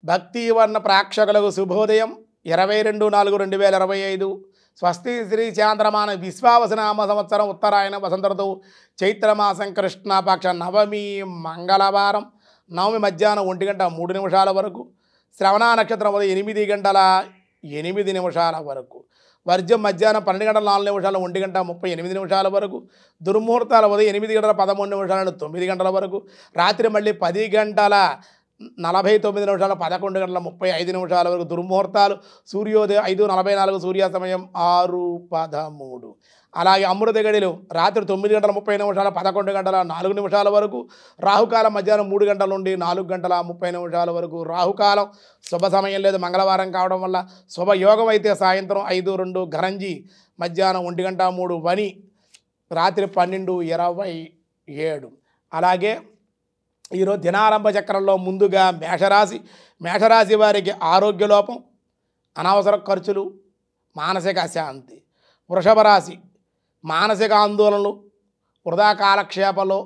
భక్తివర్ణ ప్రేక్షకులకు శుభోదయం 22/4/2025 స్వస్తి శ్రీ చాంద్రమాన విశ్వావసనామ సంవత్సరం ఉత్తరాయణ వసంత ఋతువు చైత్రమాసం కృష్ణపక్ష నవమి మంగళవారం నవమి మధ్యాహ్నం 1:03 వరకు శ్రవణ నక్షత్రం ఉదయం 8:08 వరకు వర్జం మధ్యాహ్నం 12:04 1:38 వరకు దుర్ముహూర్తాల ఉదయం 8:13 నుండి 9 వరకు రాత్రి మళ్ళీ 10:49 11:35 వరకు దుర్ముహూర్తాలు సూర్యోదయం 5:44 సూర్యాస్తమయం 6:13 అలాగే అమృత గడియలు రాత్రి 9:30 11:04 వరకు రాహుకాలం మధ్యాహ్నం 3 గంటల నుండి 4:30 వరకు రాహుకాలం శుభ సమయం లేదు మంగళవారం కావడం వల్ల శుభయోగం అయితే సాయంత్రం 5:02 గరంజి మధ్యాహ్నం 1:03 వని రాత్రి 12:27 అలాగే ఈరోజు దినారంభ చక్రంలో ముందుగా మేషరాశి వారికి ఆరోగ్య లోపం అనవసర ఖర్చులు మానసిక అశాంతి. వృషభ రాశి మానసిక ఆందోళనలు వృధా కాలక్షేపంలో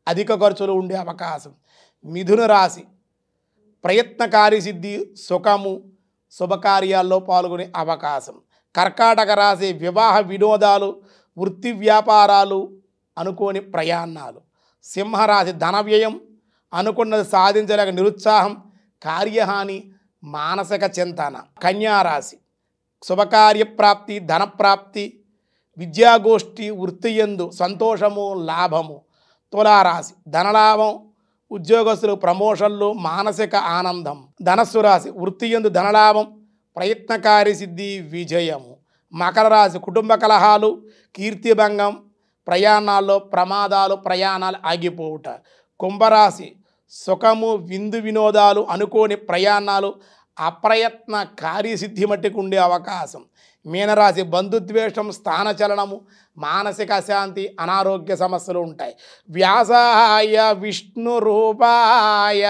అధిక ఖర్చులు ఉండే అవకాశం. మిథున రాశి ప్రయత్నకారి సిద్ధి సుఖము శుభకార్యాల్లో పాల్గొనే అవకాశం. కర్కాటక రాశి వివాహ వినోదాలు వృత్తి వ్యాపారాలు అనుకోని ప్రయాణాలు. సింహరాశి ధన వ్యయం అనుకున్నది సాధించలేక నిరుత్సాహం కార్యహాని మానసిక చింతన. కన్యారాశి శుభకార్యప్రాప్తి ధనప్రాప్తి విద్యాగోష్ఠి వృత్తియందు సంతోషము లాభము. తులారాశి ధనలాభం ఉద్యోగస్తులు ప్రమోషన్లు మానసిక ఆనందం. ధనస్సు రాశి వృత్తియందు ధనలాభం ప్రయత్నకారి సిద్ధి విజయము. మకర రాశి కుటుంబ కలహాలు కీర్తిభంగం ప్రయాణాల్లో ప్రమాదాలు ప్రయాణాలు ఆగిపోవుట. కుంభరాశి సుఖము విందు వినోదాలు అనుకోని ప్రయాణాలు అప్రయత్న కార్యసిద్ధి మట్టికి ఉండే అవకాశం. మీనరాశి బంధుద్వేషం స్థానచలనము మానసిక అశాంతి అనారోగ్య సమస్యలు ఉంటాయి. వ్యాసాయ విష్ణు రూపాయ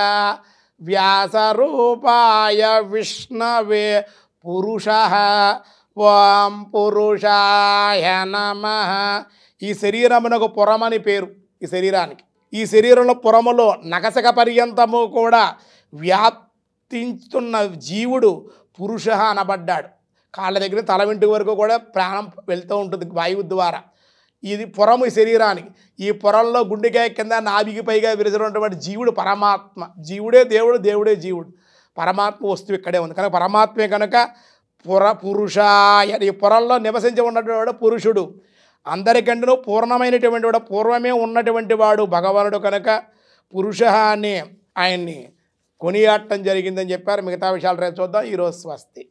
వ్యాస రూపాయ విష్ణవే పురుష ఓం పురుషాయ నమః. ఈ శరీరమునకు పురమని పేరు. ఈ శరీరానికి ఈ శరీరంలో పురములో నగసక పర్యంతము కూడా వ్యాప్తిస్తున్న జీవుడు పురుష అనబడ్డాడు. కాళ్ళ దగ్గర తల వెంటి వరకు కూడా ప్రాణం వెళ్తూ ఉంటుంది వాయువు ద్వారా. ఇది పురము ఈ శరీరానికి. ఈ పురంలో గుండెకాయ కింద నాభికి పైగా విరిసినటువంటి జీవుడు పరమాత్మ. జీవుడే దేవుడు దేవుడే జీవుడు. పరమాత్మ వస్తువు ఇక్కడే ఉంది కనుక పరమాత్మే కనుక పురుషాయ ఈ పురంలో నివసించి ఉన్నటువంటి పురుషుడు. అందరికంటేనూ పూర్ణమైనటువంటి వాడు పూర్వమే ఉన్నటువంటి వాడు భగవానుడు కనుక పురుష అని ఆయన్ని కొనియాడటం జరిగిందని చెప్పారు. మిగతా విషయాలు రేపు చూద్దాం. ఈరోజు స్వస్తి.